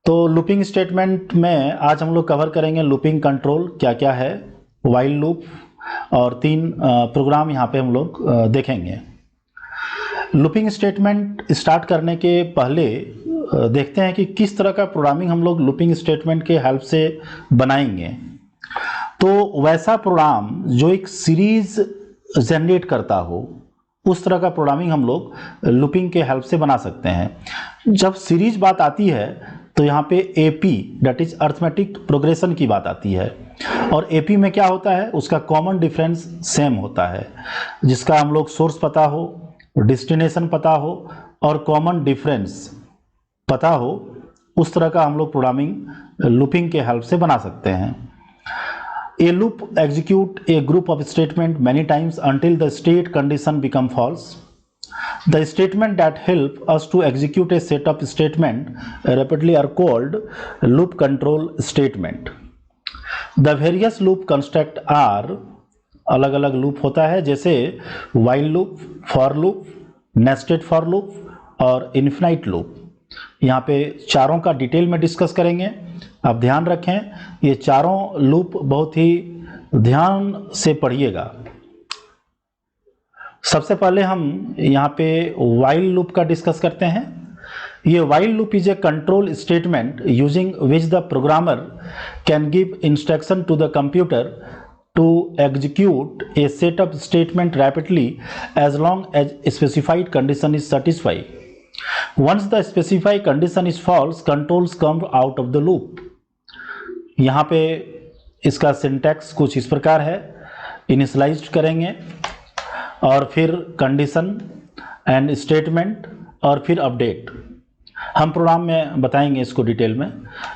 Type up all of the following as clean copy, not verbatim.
तो looping statement में आज हम लोग कवर करेंगे लूपिंग कंट्रोल क्या क्या है, व्हाइल लूप और 3 प्रोग्राम यहाँ पे हम लोग देखेंगे। लूपिंग स्टेटमेंट स्टार्ट करने के पहले देखते हैं कि किस तरह का प्रोग्रामिंग हम लोग लूपिंग स्टेटमेंट के हेल्प से बनाएंगे। तो वैसा प्रोग्राम जो एक सीरीज जनरेट करता हो, उस तरह का प्रोग्रामिंग हम लोग लूपिंग के हेल्प से बना सकते हैं। जब सीरीज बात आती है तो यहाँ पे AP that is arithmetic progression की बात आती है, और एपी में क्या होता है, उसका कॉमन डिफरेंस सेम होता है, जिसका हम लोग सोर्स पता हो, डेस्टिनेशन पता हो और कॉमन डिफरेंस पता हो, उस तरह का हम लोग प्रोग्रामिंग लूपिंग के हेल्प से बना सकते हैं। A loop execute a group of statement many times until the state condition become false. The statement that help us to execute a set of statement rapidly are called loop control statement. The various loop construct are अलग अलग loop होता है, जैसे while loop, for loop, nested for loop और infinite loop। यहाँ पे चारों का डिटेल में डिस्कस करेंगे। आप ध्यान रखें, ये चारों लूप बहुत ही ध्यान से पढ़िएगा। सबसे पहले हम यहाँ पे while लूप का डिस्कस करते हैं। ये while loop is a control statement using which the programmer can give instruction to the computer to execute a set of statement rapidly as long as specified condition is satisfied. Once the specified condition is false, controls come out of the loop. यहाँ पे इसका syntax कुछ इस प्रकार है, initialise करेंगे और फिर कंडीशन एंड स्टेटमेंट और फिर अपडेट। हम प्रोग्राम में बताएंगे इसको डिटेल में।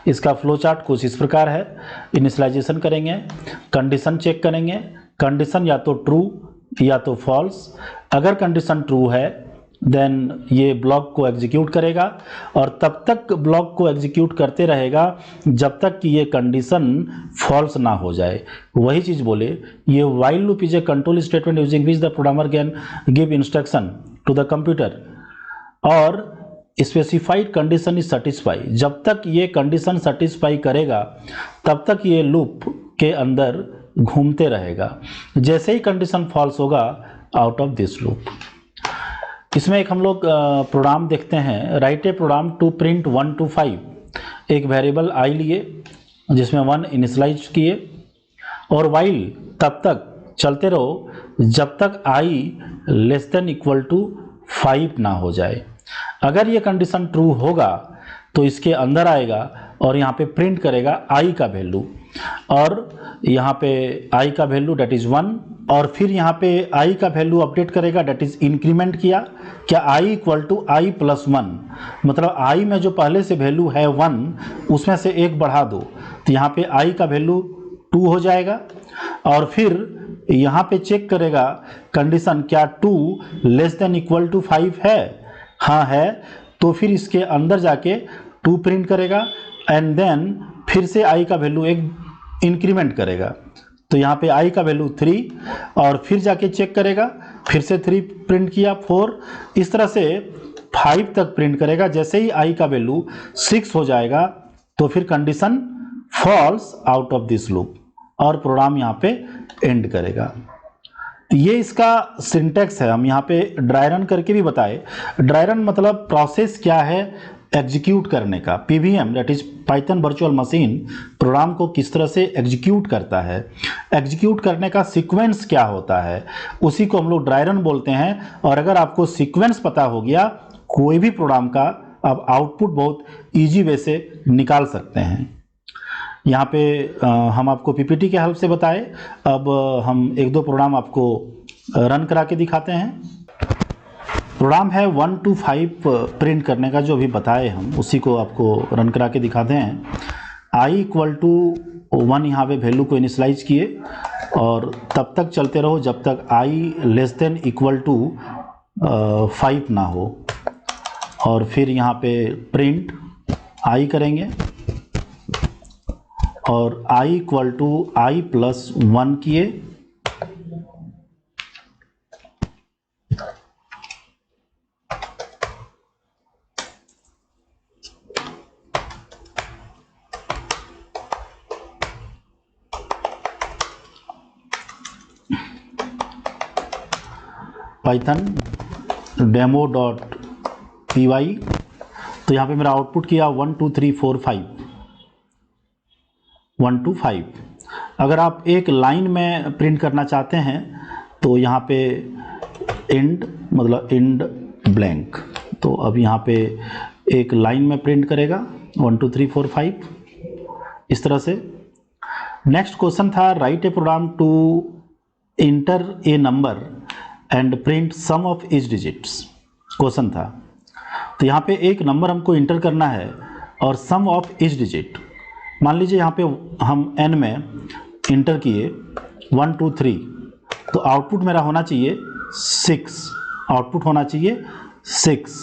इसका फ्लो चार्ट कुछ इस प्रकार है, इनिशियलाइजेशन करेंगे, कंडीशन चेक करेंगे, कंडीशन या तो ट्रू या तो फॉल्स। अगर कंडीशन ट्रू है देन ये ब्लॉक को एग्जीक्यूट करेगा और तब तक ब्लॉक को एग्जीक्यूट करते रहेगा जब तक कि ये कंडीशन फॉल्स ना हो जाए। वही चीज़ बोले, ये while loop is a control statement using which the programmer can give instruction to the computer और स्पेसिफाइड कंडीशन इज सेटिस्फाई। जब तक ये कंडीशन सेटिस्फाई करेगा तब तक ये लूप के अंदर घूमते रहेगा। जैसे ही कंडीशन फॉल्स होगा, आउट ऑफ दिस लूप। इसमें एक हम लोग प्रोग्राम देखते हैं, write a program to print 1 to 5। एक वेरिएबल आई लिए जिसमें 1 इनिशियलाइज किए और वाइल तब तक चलते रहो जब तक आई लेस देन इक्वल टू 5 ना हो जाए। अगर ये कंडीशन ट्रू होगा तो इसके अंदर आएगा और यहाँ पे प्रिंट करेगा आई का वैल्यू, और यहाँ पे आई का वैल्यू डेट इज़ 1, और फिर यहाँ पे आई का वैल्यू अपडेट करेगा डेट इज़ इंक्रीमेंट किया क्या I equal to i plus 1, मतलब आई में जो पहले से वैल्यू है 1 उसमें से 1 बढ़ा दो तो यहाँ पे आई का वैल्यू 2 हो जाएगा। और फिर यहाँ पे चेक करेगा कंडीशन क्या 2 लेस देन इक्वल टू 5 है, हाँ है, तो फिर इसके अंदर जाके 2 प्रिंट करेगा एंड देन फिर से आई का वैल्यू 1 इंक्रीमेंट करेगा, तो यहाँ पे आई का वैल्यू 3 और फिर जाके चेक करेगा, फिर से 3 प्रिंट किया 4, इस तरह से 5 तक प्रिंट करेगा। जैसे ही आई का वैल्यू 6 हो जाएगा तो फिर condition false out of this loop और प्रोग्राम यहाँ पे एंड करेगा। ये इसका सिंटैक्स है। हम यहाँ पे ड्राई रन करके भी बताए। ड्राई रन मतलब प्रोसेस क्या है एग्जीक्यूट करने का। PVM that is Python virtual machine program को किस तरह से एग्जीक्यूट करता है, एग्जीक्यूट करने का सीक्वेंस क्या होता है, उसी को हम लोग ड्राई रन बोलते हैं। और अगर आपको सीक्वेंस पता हो गया कोई भी प्रोग्राम का, आप आउटपुट बहुत ईजी वे से निकाल सकते हैं। यहाँ पे हम आपको पीपीटी के हेल्प से बताए। अब हम 1-2 प्रोग्राम आपको रन करा के दिखाते हैं। प्रोग्राम है 1 to 5 प्रिंट करने का, जो अभी बताए हम उसी को आपको रन करा के दिखाते हैं। आई इक्वल टू 1 यहाँ पे वैल्यू को इनिशियलाइज किए और तब तक चलते रहो जब तक आई लेस देन इक्वल टू 5 ना हो, और फिर यहाँ पे प्रिंट आई करेंगे और i equal to i plus 1 किए Python demo dot p y. तो यहाँ पे मेरा आउटपुट किया 1 2 3 4 5 1 2 5। अगर आप एक लाइन में प्रिंट करना चाहते हैं तो यहाँ पे इंड मतलब इंड ब्लैंक, तो अब यहाँ पे एक लाइन में प्रिंट करेगा 1 2 3 4 5 इस तरह से। नेक्स्ट क्वेश्चन था write a program to enter a number and print sum of each digits, question था। तो यहाँ पे एक नंबर हमको इंटर करना है और सम ऑफ ईच डिजिट, मान लीजिए यहाँ पे हम n में इंटर किए 1 2 3, तो आउटपुट मेरा होना चाहिए 6, आउटपुट होना चाहिए 6।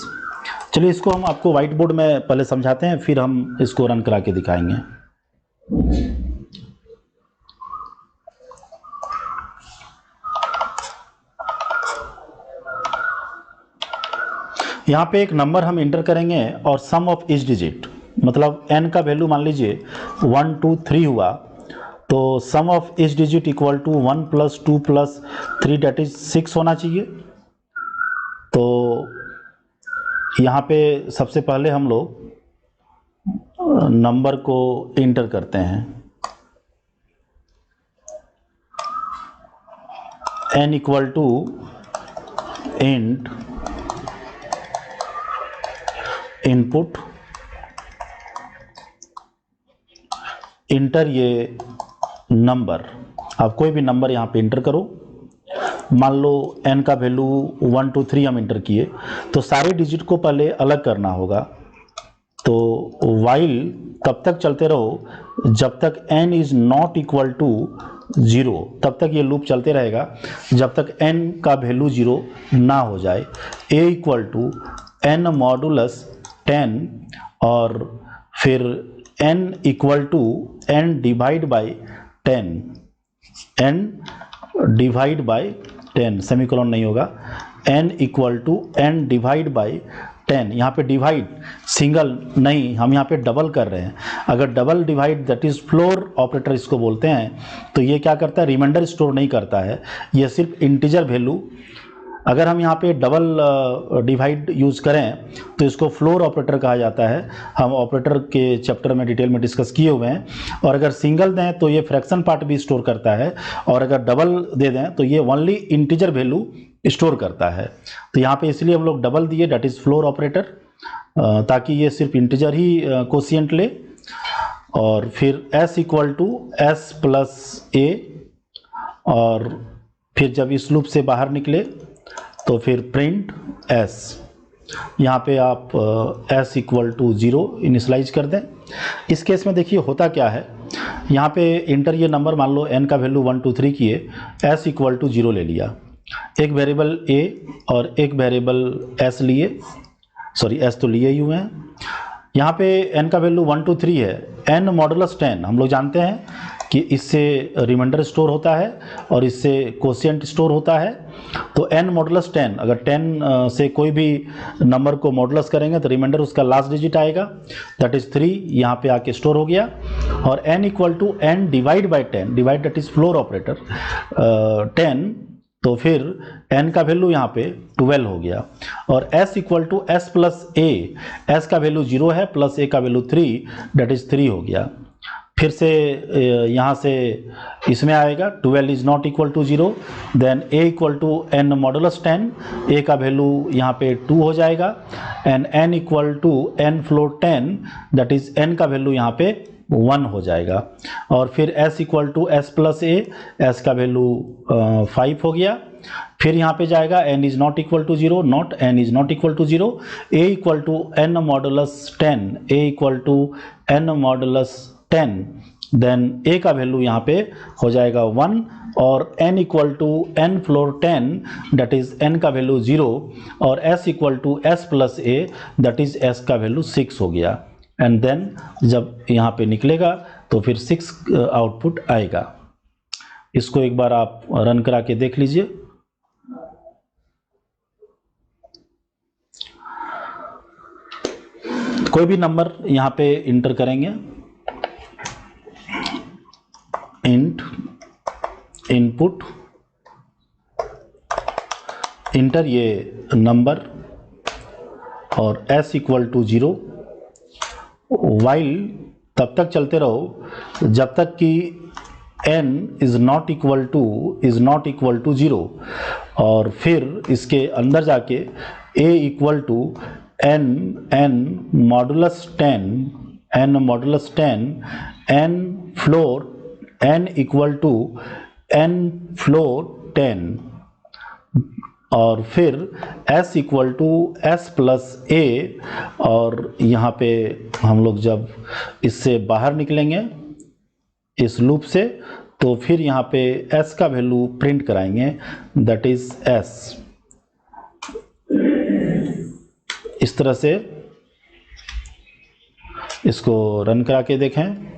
चलिए इसको हम आपको व्हाइट बोर्ड में पहले समझाते हैं, फिर हम इसको रन करा के दिखाएंगे। यहाँ पे एक नंबर हम इंटर करेंगे और सम ऑफ ईच डिजिट, मतलब n का वैल्यू मान लीजिए 1 2 3 हुआ, तो sum of each digit equal to 1 + 2 + 3 that is 6 होना चाहिए। तो यहाँ पे सबसे पहले हम लोग नंबर को इंटर करते हैं, n equal to int input enter ये नंबर, आप कोई भी नंबर यहाँ पे इंटर करो। मान लो n का वैल्यू 1 2 3 हम इंटर किए, तो सारे डिजिट को पहले अलग करना होगा। तो वाइल तब तक चलते रहो जब तक n is not equal to 0, तब तक ये लूप चलते रहेगा जब तक n का वैल्यू 0 ना हो जाए। a equal to n modulus 10 और फिर n equal to n divide by 10, n divide by 10, semicolon नहीं होगा, n equal to n divide by 10। यहाँ पे डिवाइड सिंगल नहीं, हम यहाँ पे डबल कर रहे हैं। अगर double divide that is floor operator इसको बोलते हैं, तो ये क्या करता है, रिमाइंडर स्टोर नहीं करता है, ये सिर्फ इंटीजर वैल्यू। अगर हम यहाँ पे डबल डिवाइड यूज़ करें तो इसको फ्लोर ऑपरेटर कहा जाता है, हम ऑपरेटर के चैप्टर में डिटेल में डिस्कस किए हुए हैं। और अगर सिंगल दें तो ये फ्रैक्शन पार्ट भी स्टोर करता है, और अगर डबल दे दें तो ये ओनली इंटीजर वैल्यू स्टोर करता है। तो यहाँ पे इसलिए हम लोग डबल दिए, डैट इज़ फ्लोर ऑपरेटर, ताकि ये सिर्फ इंटीजर ही कोशिएंट ले। और फिर s equal to s + a, और फिर जब इस लूप से बाहर निकले तो फिर प्रिंट s। यहाँ पे आप s इक्वल टू 0 इनिशलाइज कर दें। इस केस में देखिए होता क्या है, यहाँ पे इंटर ये नंबर मान लो n का वैल्यू 1 2 3 किए, s इक्वल टू 0 ले लिया, एक वेरिएबल a और एक वेरिएबल s लिए, सॉरी s तो लिए ही हुए हैं। यहाँ पे n का वैल्यू 1 2 3 है, n मॉडुलस 10 हम लोग जानते हैं कि इससे रिमाइंडर स्टोर होता है और इससे कोशिएंट स्टोर होता है। तो n मॉडुलस 10, अगर 10 से कोई भी नंबर को मॉडुलस करेंगे तो रिमाइंडर उसका लास्ट डिजिट आएगा, दैट इज 3, यहाँ पे आके स्टोर हो गया। और n equal to n divide by 10, divide that is floor operator 10, तो फिर n का वैल्यू यहाँ पे 12 हो गया। और s equal to s plus a, s का वैल्यू 0 है प्लस a का वैल्यू 3, दैट इज 3 हो गया। फिर से यहाँ से इसमें आएगा 12 is not equal to 0, then a equal to n modulus 10, a का वैल्यू यहाँ पे 2 हो जाएगा, and n equal to n floor 10, that is n का वैल्यू यहाँ पे 1 हो जाएगा। और फिर s equal to s plus a, s का वैल्यू 5 हो गया। फिर यहाँ पे जाएगा n is not equal to 0, not n is not equal to 0, a equal to n modulus 10, a equal to n modulus 10, then a का value यहाँ पे हो जाएगा 1, और n equal to n floor 10, that is n का value 0, और s equal to s plus a, that is s का value 6 हो गया। एंड देन जब यहाँ पे निकलेगा तो फिर 6 आउटपुट आएगा। इसको एक बार आप रन करा के देख लीजिए। कोई भी नंबर यहाँ पे इंटर करेंगे, इंट इनपुट इंटर ये नंबर और s इक्वल टू 0, वाइल तब तक चलते रहो जब तक कि n is not equal to 0, और फिर इसके अंदर जाके a equal to n modulus 10 n floor n equal to n floor 10, और फिर s equal to s plus a, और यहाँ पे हम लोग जब इससे बाहर निकलेंगे इस लूप से तो फिर यहाँ पे s का वैल्यू प्रिंट कराएंगे, दैट इज s। इस तरह से इसको रन करा के देखें।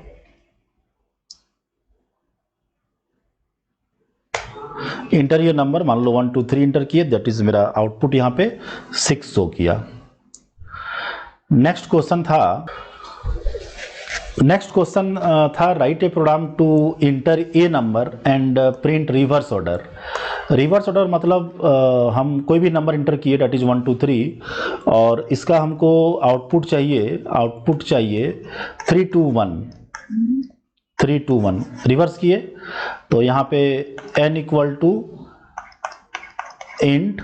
इंटर ये नंबर मान लो 1 2 3 इंटर किए, दैट इज मेरा आउटपुट यहाँ पे 6 शो किया। नेक्स्ट क्वेश्चन था write a program to enter a number and print reverse order. Reverse order मतलब हम कोई भी नंबर इंटर किए, डेट इज 1 2 3, और इसका हमको आउटपुट चाहिए 3 2 1। रिवर्स किए तो यहाँ पे n इक्वल टू इंट,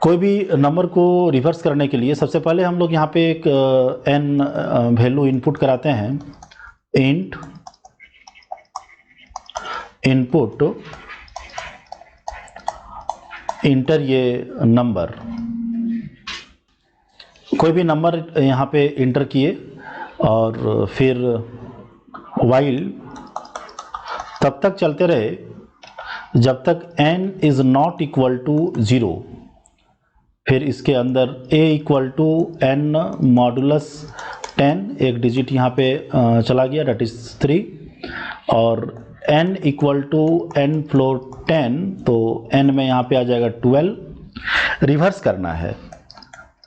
कोई भी नंबर को रिवर्स करने के लिए सबसे पहले हम लोग यहाँ पे एक n वैल्यू इनपुट कराते हैं, इंट इनपुट इंटर ये नंबर, कोई भी नंबर यहाँ पे इंटर किए, और फिर वाइल तब तक चलते रहे जब तक n is not equal to 0, फिर इसके अंदर a equal to n modulus 10, एक डिजिट यहाँ पे चला गया, डेट इज 3, और n equal to n floor 10, तो n में यहाँ पे आ जाएगा 12। रिवर्स करना है,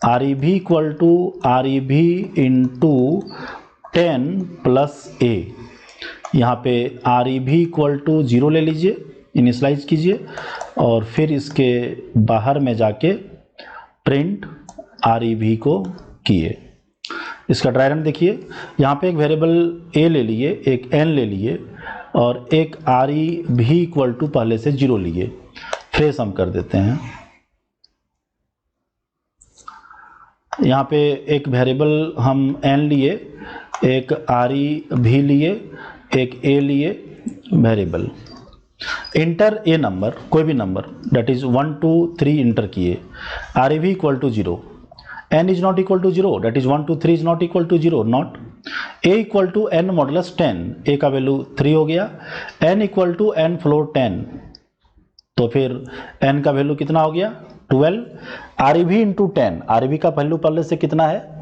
REV equal to REV into 10 plus a, यहाँ पे REV इक्वल टू 0 ले लीजिए, इनिशलाइज कीजिए, और फिर इसके बाहर में जाके प्रिंट REV को किए। इसका ड्राई रन देखिए, यहाँ पे एक वेरिएबल a ले लिए, एक n ले लिए, और एक REV इक्वल टू पहले से 0 लिए। फ्रेश हम कर देते हैं, यहाँ पे एक वेरिएबल हम n लिए, एक REV लिए, एक a लिए वेरिएबल। इंटर ए नंबर, कोई भी नंबर, डेट इज 1 2 3 इंटर किए, REV equal to 0, n is not equal to 0, that is 1 2 3 is not equal to 0, not a equal to n modulus 10, a का वैल्यू 3 हो गया, n equal to n floor 10, तो फिर n का value कितना हो गया 12, REV इंटू 10, REV का वैल्यू पहले से कितना है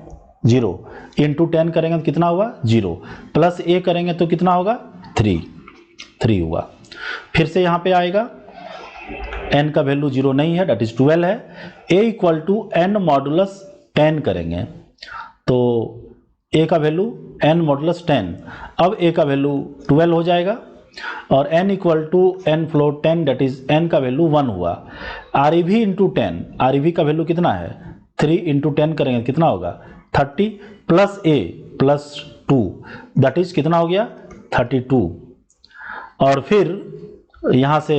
0, इंटू 10 करेंगे तो कितना होगा 0, प्लस a करेंगे तो कितना होगा 3 हुआ। फिर से यहाँ पे आएगा, n का वैल्यू 0 नहीं है, डेट इज 12 है, a equal to n modulus 10 करेंगे, तो a का वैल्यू n मॉडुलस 10, अब a का वैल्यू 12 हो जाएगा, और n equal to n floor 10, that is n का वैल्यू 1 हुआ। REV इंटू 10, REV का वैल्यू कितना है 3 इंटू 10 करेंगे कितना होगा 30, plus a plus 2, that is कितना हो गया 32, और फिर यहाँ से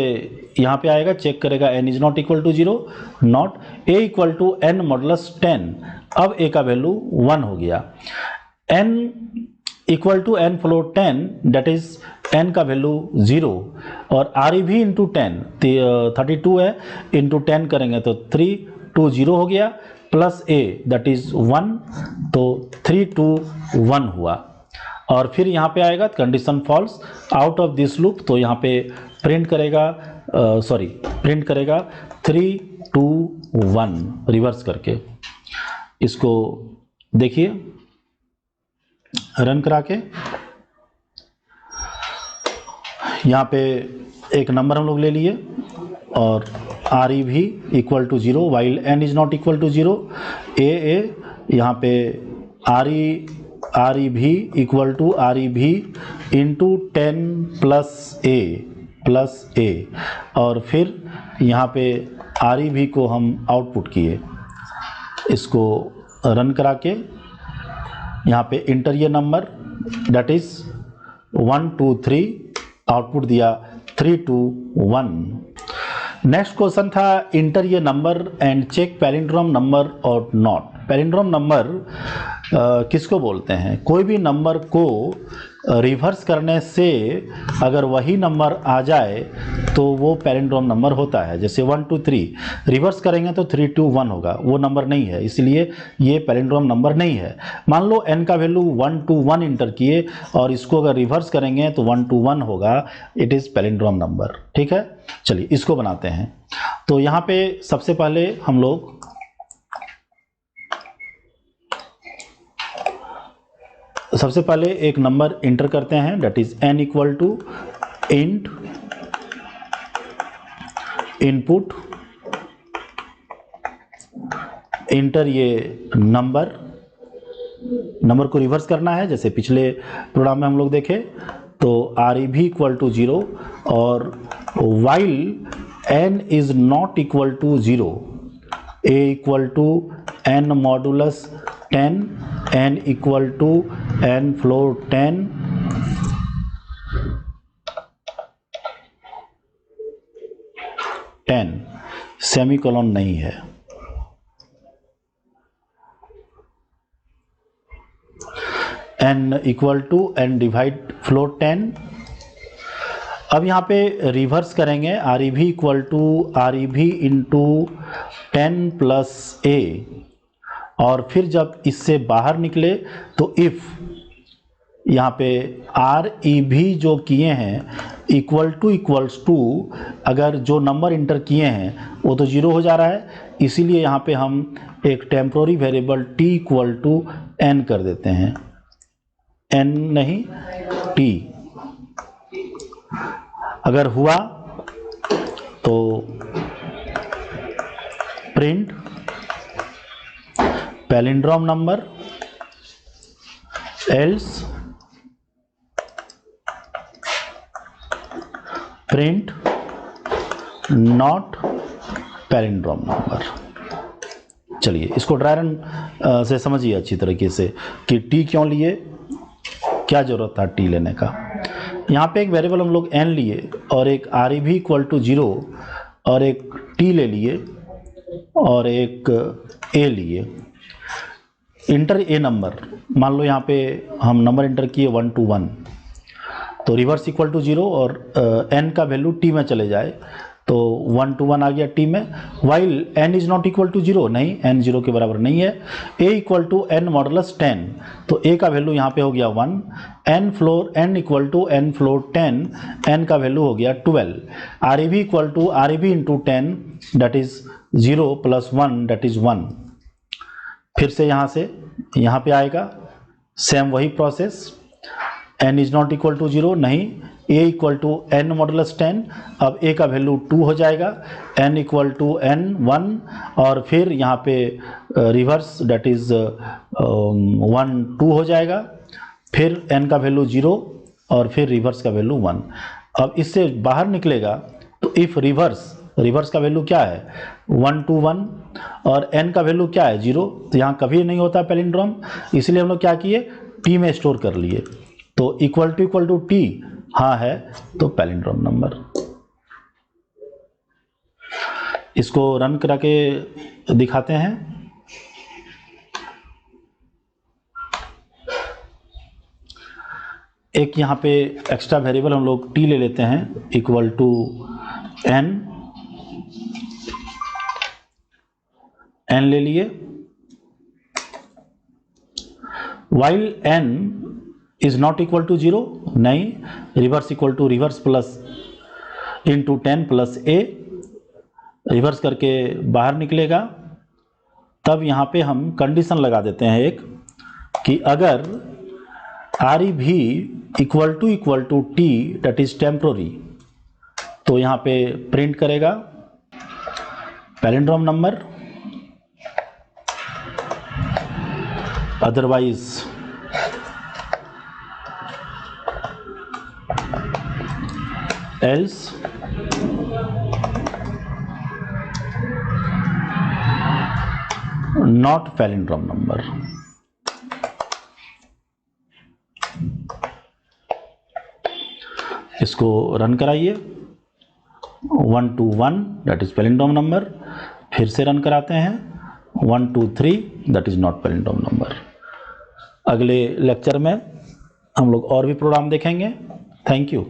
यहाँ पे आएगा, चेक करेगा n is not equal to 0, not a equal to n modulus 10, अब a का वैल्यू 1 हो गया, n equal to n floor 10, that is n का वैल्यू 0, और REV इंटू 10 32 है, इंटू 10 करेंगे तो 3 2 0 हो गया, प्लस a दैट इज 1, तो 3 2 1 हुआ, और फिर यहाँ पे आएगा condition false out of this loop, तो यहाँ पे प्रिंट करेगा 3 2 1 रिवर्स करके। इसको देखिए रन करा के, यहाँ पे एक नंबर हम लोग ले लिए, और REV equal to 0 while n is not equal to 0, a यहाँ पे REV equal to REV into 10 plus a, और फिर यहाँ पे REV को हम आउटपुट किए। इसको रन करा के यहाँ पे इंटर ये नंबर दैट इज 1 2 3, आउटपुट दिया 3 2 1। नेक्स्ट क्वेश्चन था इंटर ये number and check palindrome number और नॉट। पैलिंड्रोम नंबर किसको बोलते हैं? कोई भी नंबर को रिवर्स करने से अगर वही नंबर आ जाए तो वो पैलिंड्रोम नंबर होता है। जैसे 1 2 3 रिवर्स करेंगे तो 3 2 1 होगा, वो नंबर नहीं है, इसलिए ये पैलिंड्रोम नंबर नहीं है। मान लो n का वैल्यू 1 2 1 इंटर किए और इसको अगर रिवर्स करेंगे तो 1 2 1 होगा, इट इज़ पैलिंड्रोम नंबर। ठीक है, चलिए इसको बनाते हैं। तो यहाँ पे सबसे पहले हम लोग एक नंबर इंटर करते हैं that is n equal to int input enter ये नंबर को रिवर्स करना है। जैसे पिछले प्रोग्राम में हम लोग देखे तो REV इक्वल टू 0 और while n is not equal to 0, a equal to n modulus 10, n equal to n floor 10, semicolon नहीं है। n equal to n divide floor 10। अब यहाँ पे रिवर्स करेंगे REV equal to REV into 10 plus a, और फिर जब इससे बाहर निकले तो इफ़ यहाँ पे REV जो किए हैं इक्वल्स टू अगर जो नंबर इंटर किए हैं वो तो 0 हो जा रहा है, इसीलिए यहाँ पे हम एक temporary variable t equal to n कर देते हैं, n नहीं t। अगर हुआ तो print palindrome number, else print not palindrome number. चलिए इसको ड्राई रन से समझिए अच्छी तरीके से कि टी क्यों लिए, क्या जरूरत था टी लेने का। यहाँ पे एक वेरिएबल हम लोग n लिए और एक REV इक्वल टू 0 और एक t ले लिए और एक a लिए। इंटर a नंबर, मान लो यहाँ पे हम नंबर इंटर किए 1 2 1, तो रिवर्स इक्वल टू 0 और n का वैल्यू t में चले जाए तो 1 2 1 आ गया t में। While n is not equal to 0, नहीं n 0 के बराबर नहीं है। a equal to n modulus 10, तो a का वैल्यू यहाँ पे हो गया 1, n equal to n floor 10, n का वैल्यू हो गया 12। REV equal to REV into 10 that is 0 plus 1 that is 1। फिर से यहाँ पे आएगा सेम वही process, n is not equal to 0, नहीं a equal to n modulus 10, अब a का वैल्यू 2 हो जाएगा, n इक्वल टू n 1 और फिर यहाँ पे रिवर्स दैट इज 1 2 हो जाएगा, फिर n का वैल्यू 0 और फिर रिवर्स का वैल्यू 1। अब इससे बाहर निकलेगा तो इफ रिवर्स का वैल्यू क्या है 1 2 1 और n का वैल्यू क्या है 0, तो यहाँ कभी नहीं होता पैलिंड्रोम, इसलिए हम लोग क्या किए t में स्टोर कर लिए। तो इक्वल टू t हाँ है तो पैलिंड्रोम नंबर। इसको रन करा के दिखाते हैं। एक यहाँ पे एक्स्ट्रा वेरिएबल हम लोग t ले लेते हैं इक्वल टू n ले लिए। While n is not equal to 0, नहीं reverse equal to reverse plus into 10 plus a, reverse करके बाहर निकलेगा। तब यहाँ पे हम कंडीशन लगा देते हैं एक कि अगर REV equal to t that is temporary, तो यहाँ पे प्रिंट करेगा palindrome number, otherwise else not palindrome number. इसको रन कराइए। 1 2 1 दैट इज पैलिंड्रोम नंबर। फिर से रन कराते हैं। 1 2 3 that is not palindrome number. अगले लेक्चर में हम लोग और भी प्रोग्राम देखेंगे। Thank you.